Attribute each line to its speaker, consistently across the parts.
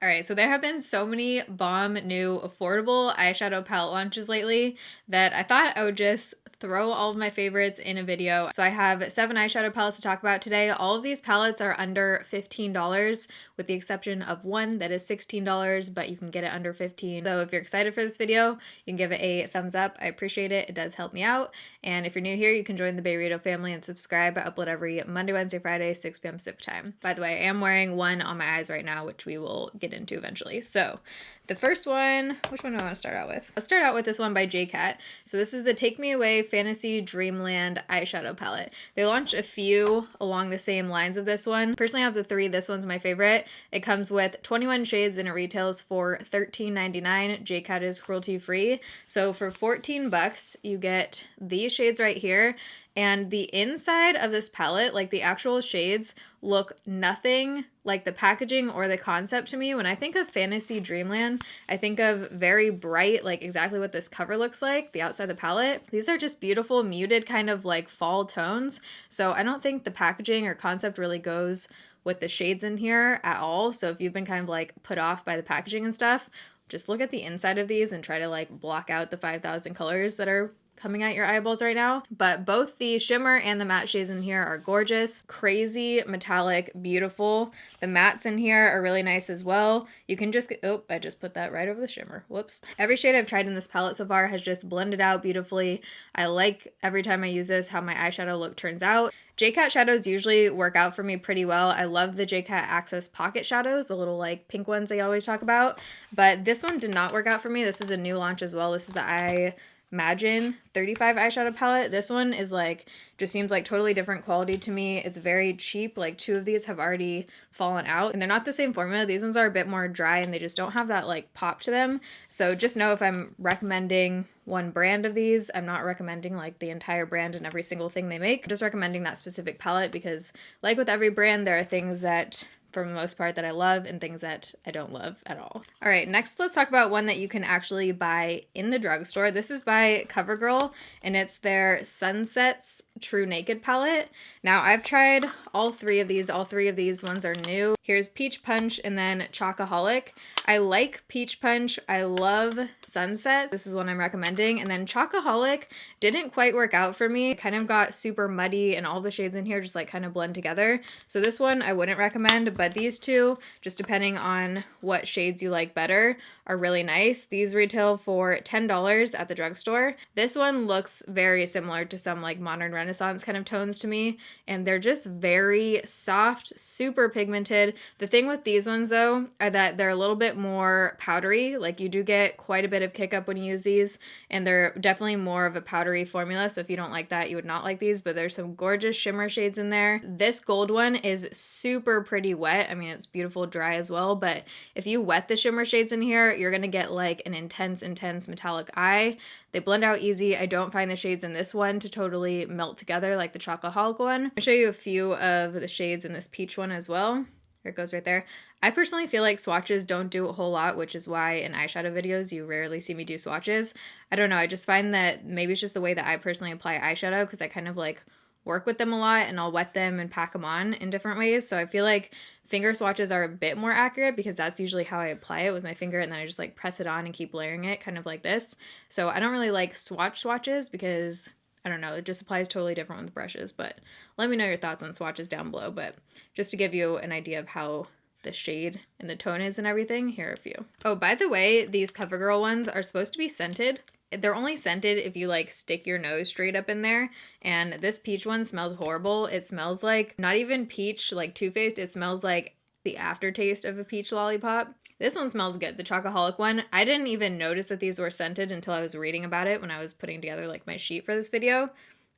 Speaker 1: All right, so there have been so many bomb new affordable eyeshadow palette launches lately that I thought I would just throw all of my favorites in a video. So I have 7 eyeshadow palettes to talk about today. All of these palettes are under $15 with the exception of one that is $16, but you can get it under $15. So if you're excited for this video, you can give it a thumbs up. I appreciate it. It does help me out. And if you're new here, you can join the Beirito family and subscribe. I upload every Monday, Wednesday, Friday, 6 p.m. Pacific time. By the way, I am wearing one on my eyes right now, which we will get into eventually. So the first one, which one do I want to start out with? Let's start out with this one by JCat. So this is the Take Me Away Fantasy Dreamland eyeshadow palette. They launched a few along the same lines of this one. Personally, out of the 3, this one's my favorite. It comes with 21 shades and it retails for $13.99. JCat is cruelty free. So for 14 bucks, you get these shades right here. And the inside of this palette, like the actual shades, look nothing like the packaging or the concept to me. When I think of Fantasy Dreamland, I think of very bright, like exactly what this cover looks like, the outside of the palette. These are just beautiful, muted kind of like fall tones. So I don't think the packaging or concept really goes with the shades in here at all. So if you've been kind of like put off by the packaging and stuff, just look at the inside of these and try to like block out the 5,000 colors that are coming at your eyeballs right now. But both the shimmer and the matte shades in here are gorgeous, crazy, metallic, beautiful. The mattes in here are really nice as well. You can just get, oh, I just put that right over the shimmer. Whoops. Every shade I've tried in this palette so far has just blended out beautifully. I like every time I use this how my eyeshadow look turns out. JCat shadows usually work out for me pretty well. I love the JCat Access Pocket shadows, the little like pink ones they always talk about. But this one did not work out for me. This is a new launch as well. This is the Imagine 35 eyeshadow palette. This one is like, just seems like totally different quality to me. It's very cheap. Like 2 of these have already fallen out and they're not the same formula. These ones are a bit more dry and they just don't have that like pop to them. So just know if I'm recommending one brand of these, I'm not recommending like the entire brand and every single thing they make. I'm just recommending that specific palette because like with every brand, there are things that for the most part that I love and things that I don't love at all. All right, next let's talk about one that you can actually buy in the drugstore. This is by CoverGirl and it's their Sunsets True Naked palette. Now I've tried all 3 of these. All 3 of these ones are new. Here's Peach Punch and then Chocoholic. I like Peach Punch. I love Sunset. This is one I'm recommending. And then Chocoholic didn't quite work out for me. It kind of got super muddy and all the shades in here just like kind of blend together. So this one I wouldn't recommend, but these 2, just depending on what shades you like better, are really nice. These retail for $10 at the drugstore. This one looks very similar to some like modern Renaissance kind of tones to me, and they're just very soft, super pigmented. The thing with these ones though are that they're a little bit more powdery. Like you do get quite a bit of kick up when you use these, and they're definitely more of a powdery formula. So if you don't like that, you would not like these, but there's some gorgeous shimmer shades in there. This gold one is super pretty wet. I mean, it's beautiful dry as well, but if you wet the shimmer shades in here, you're gonna get like an intense metallic eye. They blend out easy. I don't find the shades in this one to totally melt together like the Chocoholic one. I'll show you a few of the shades in this peach one as well. There it goes right there. I personally feel like swatches don't do a whole lot, which is why in eyeshadow videos you rarely see me do swatches. I don't know, I just find that maybe it's just the way that I personally apply eyeshadow because I kind of like work with them a lot and I'll wet them and pack them on in different ways. So I feel like finger swatches are a bit more accurate because that's usually how I apply it with my finger, and then I just like press it on and keep layering it kind of like this. So I don't really like swatches because I don't know, it just applies totally different with brushes, but let me know your thoughts on swatches down below. But just to give you an idea of how the shade and the tone is and everything, here are a few. Oh, by the way, these CoverGirl ones are supposed to be scented. They're only scented if you like stick your nose straight up in there, and this peach one smells horrible. It smells like not even peach like Too Faced, it smells like the aftertaste of a peach lollipop. This one smells good, the Chocoholic one. I didn't even notice that these were scented until I was reading about it when I was putting together like my sheet for this video.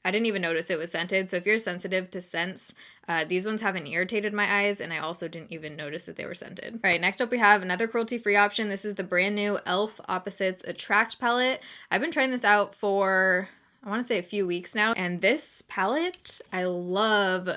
Speaker 1: I didn't even notice it was scented, so if you're sensitive to scents, these ones haven't irritated my eyes, and I also didn't even notice that they were scented. All right, next up we have another cruelty-free option. This is the brand new e.l.f. Opposites Attract palette. I've been trying this out for, I want to say a few weeks now, and this palette, I love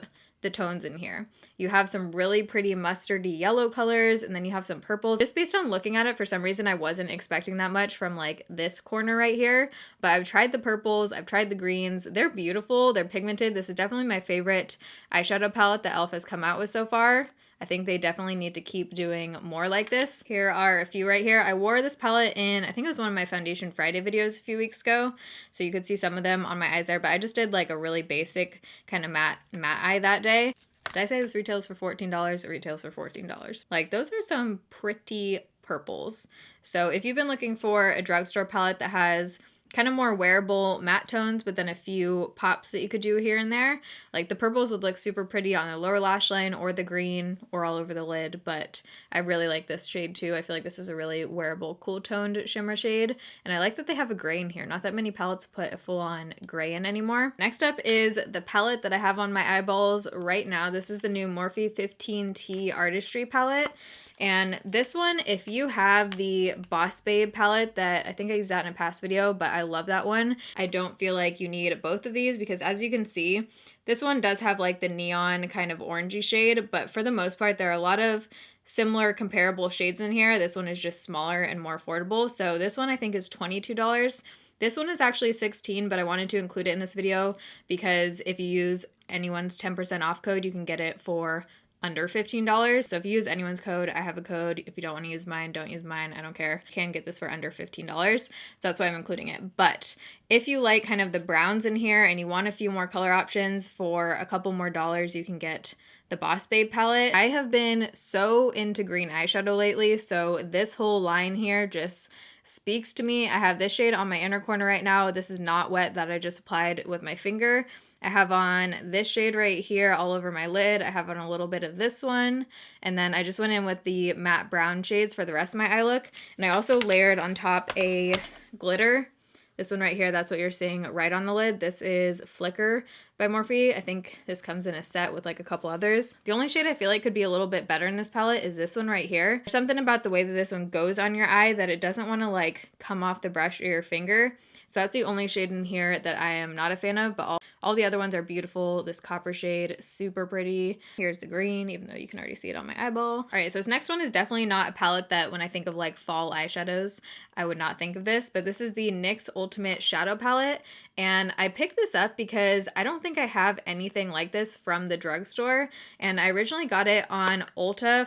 Speaker 1: the tones in here. You have some really pretty mustardy yellow colors, and then you have some purples. Just based on looking at it, for some reason I wasn't expecting that much from like this corner right here, but I've tried the purples, I've tried the greens. They're beautiful, they're pigmented. This is definitely my favorite eyeshadow palette that e.l.f. has come out with so far. I think they definitely need to keep doing more like this. Here are a few right here. I wore this palette in, I think it was one of my Foundation Friday videos a few weeks ago, so you could see some of them on my eyes there, but I just did like a really basic kind of matte eye that day. Did I say this retails for $14? It retails for $14. Like, those are some pretty purples. So if you've been looking for a drugstore palette that has kind of more wearable matte tones, but then a few pops that you could do here and there, like the purples would look super pretty on the lower lash line, or the green, or all over the lid, but I really like this shade too. I feel like this is a really wearable, cool toned shimmer shade, and I like that they have a gray in here. Not that many palettes put a full-on gray in anymore. Next up is the palette that I have on my eyeballs right now. This is the new Morphe 15T Artistry palette. And this one, if you have the Boss Babe palette that I think I used that in a past video, but I love that one. I don't feel like you need both of these because, as you can see, this one does have like the neon kind of orangey shade, but for the most part, there are a lot of similar comparable shades in here. This one is just smaller and more affordable. So this one I think is $22. This one is actually $16, but I wanted to include it in this video because if you use anyone's 10% off code, you can get it for under $15. So if you use anyone's code, I have a code. If you don't want to use mine, don't use mine. I don't care. You can get this for under $15. So that's why I'm including it. But if you like kind of the browns in here and you want a few more color options for a couple more dollars, you can get the Boss Babe palette. I have been so into green eyeshadow lately, so this whole line here just speaks to me. I have this shade on my inner corner right now. This is not wet, that I just applied with my finger. I have on this shade right here all over my lid. I have on a little bit of this one. And then I just went in with the matte brown shades for the rest of my eye look. And I also layered on top a glitter. This one right here, that's what you're seeing right on the lid. This is Flicker by Morphe. I think this comes in a set with like a couple others. The only shade I feel like could be a little bit better in this palette is this one right here. There's something about the way that this one goes on your eye that it doesn't want to like come off the brush or your finger. So that's the only shade in here that I am not a fan of, but all the other ones are beautiful. This copper shade, super pretty. Here's the green, even though you can already see it on my eyeball. All right, so this next one is definitely not a palette that when I think of like fall eyeshadows, I would not think of this, but this is the NYX Ultimate Shadow Palette. And I picked this up because I don't think I have anything like this from the drugstore. And I originally got it on Ulta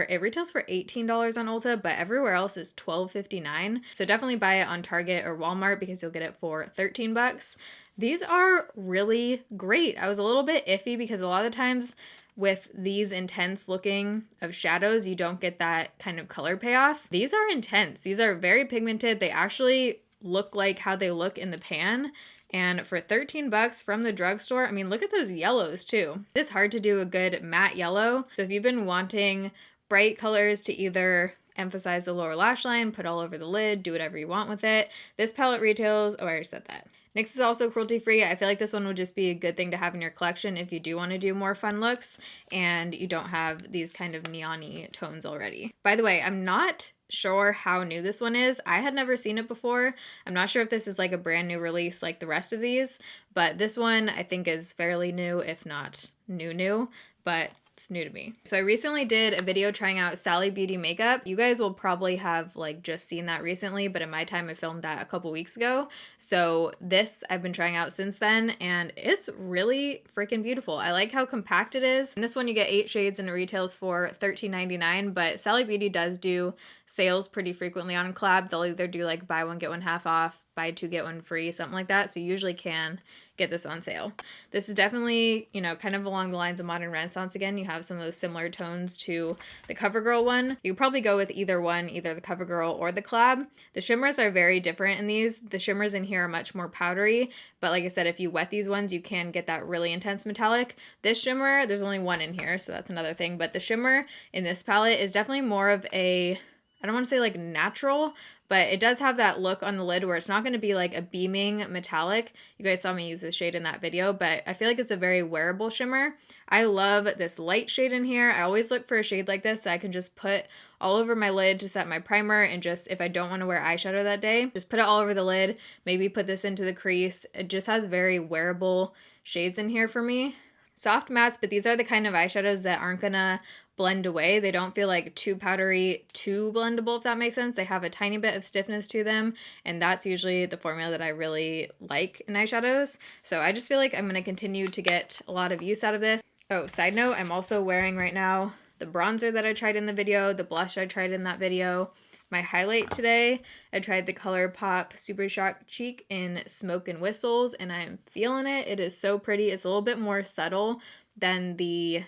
Speaker 1: it retails for $18 on Ulta, but everywhere else is $12.59. So definitely buy it on Target or Walmart because you'll get it for 13 bucks. These are really great. I was a little bit iffy because a lot of the times with these intense looking of shadows, you don't get that kind of color payoff. These are intense. These are very pigmented. They actually look like how they look in the pan. And for 13 bucks from the drugstore, I mean, look at those yellows too. It's hard to do a good matte yellow. So if you've been wanting bright colors to either emphasize the lower lash line, put all over the lid, do whatever you want with it, this palette retails, oh, I already said that. NYX is also cruelty-free. I feel like this one would just be a good thing to have in your collection if you do want to do more fun looks and you don't have these kind of neon-y tones already. By the way, I'm not sure how new this one is. I had never seen it before. I'm not sure if this is like a brand new release like the rest of these, but this one I think is fairly new, if not new, but it's new to me. So I recently did a video trying out Sally Beauty makeup. You guys will probably have like just seen that recently, but in my time I filmed that a couple weeks ago. So this I've been trying out since then and it's really freaking beautiful. I like how compact it is. In this one you get 8 shades and it retails for $13.99, but Sally Beauty does do sales pretty frequently on collab. They'll either do like buy one get one half off, buy two get one free, something like that. So you usually can get this on sale. This is definitely, you know, kind of along the lines of Modern Renaissance again. You have some of those similar tones to the CoverGirl one. You probably go with either one, either the CoverGirl or the collab. The shimmers are very different in these. The shimmers in here are much more powdery, but like I said, if you wet these ones, you can get that really intense metallic. This shimmer, there's only one in here, so that's another thing, but the shimmer in this palette is definitely more of a, I don't want to say like natural, but it does have that look on the lid where it's not going to be like a beaming metallic. You guys saw me use this shade in that video, but I feel like it's a very wearable shimmer. I love this light shade in here. I always look for a shade like this that I can just put all over my lid to set my primer, and just if I don't want to wear eyeshadow that day, just put it all over the lid, maybe put this into the crease. It just has very wearable shades in here for me. Soft mattes, but these are the kind of eyeshadows that aren't gonna blend away. They don't feel like too powdery, too blendable, if that makes sense. They have a tiny bit of stiffness to them, and that's usually the formula that I really like in eyeshadows. So I just feel like I'm gonna continue to get a lot of use out of this. Oh, side note, I'm also wearing right now the bronzer that I tried in the video, the blush I tried in that video. My highlight today, I tried the ColourPop Super Shock Cheek in Smoke and Whistles, and I am feeling it. It is so pretty. It's a little bit more subtle than the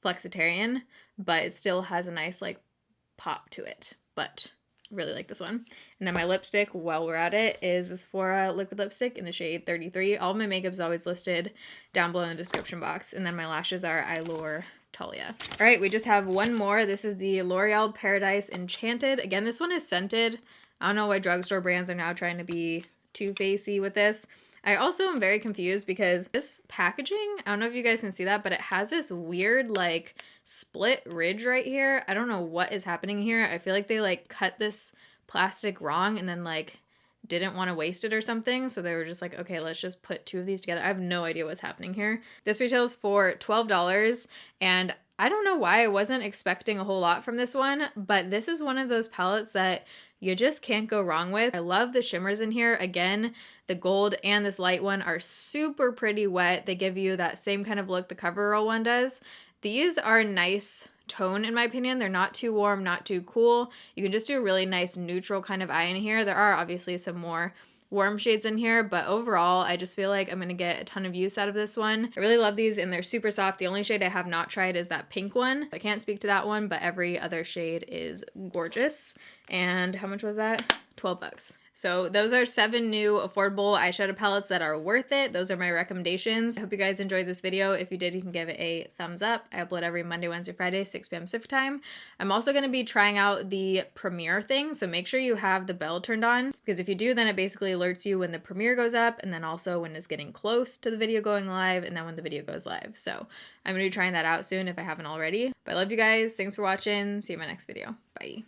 Speaker 1: Flexitarian, but it still has a nice like pop to it. But really like this one. And then my lipstick, while we're at it, is this Sephora liquid lipstick in the shade 33. All of my makeup is always listed down below in the description box. And then my lashes are Eylure Talia. All right, we just have one more. This is the L'Oreal Paradise Enchanted. Again, this one is scented. I don't know why drugstore brands are now trying to be too facey with this. I also am very confused because this packaging, I don't know if you guys can see that, but it has this weird like split ridge right here. I don't know what is happening here. I feel like they like cut this plastic wrong and then like didn't want to waste it or something. So they were just like, okay, let's just put two of these together. I have no idea what's happening here. This retails for $12 and I don't know why I wasn't expecting a whole lot from this one, but this is one of those palettes that you just can't go wrong with. I love the shimmers in here. Again, the gold and this light one are super pretty wet. They give you that same kind of look the CoverGirl one does. These are nice tone in my opinion. They're not too warm, not too cool. You can just do a really nice neutral kind of eye in here. There are obviously some more warm shades in here, but overall I just feel like I'm gonna get a ton of use out of this one. I really love these and they're super soft. The only shade I have not tried is that pink one. I can't speak to that one, but every other shade is gorgeous. And how much was that? 12 bucks. So those are 7 new affordable eyeshadow palettes that are worth it. Those are my recommendations. I hope you guys enjoyed this video. If you did, you can give it a thumbs up. I upload every Monday, Wednesday, Friday, 6 p.m. Pacific time. I'm also going to be trying out the premiere thing, so make sure you have the bell turned on, because if you do, then it basically alerts you when the premiere goes up, and then also when it's getting close to the video going live, and then when the video goes live. So I'm going to be trying that out soon if I haven't already. But I love you guys. Thanks for watching. See you in my next video. Bye.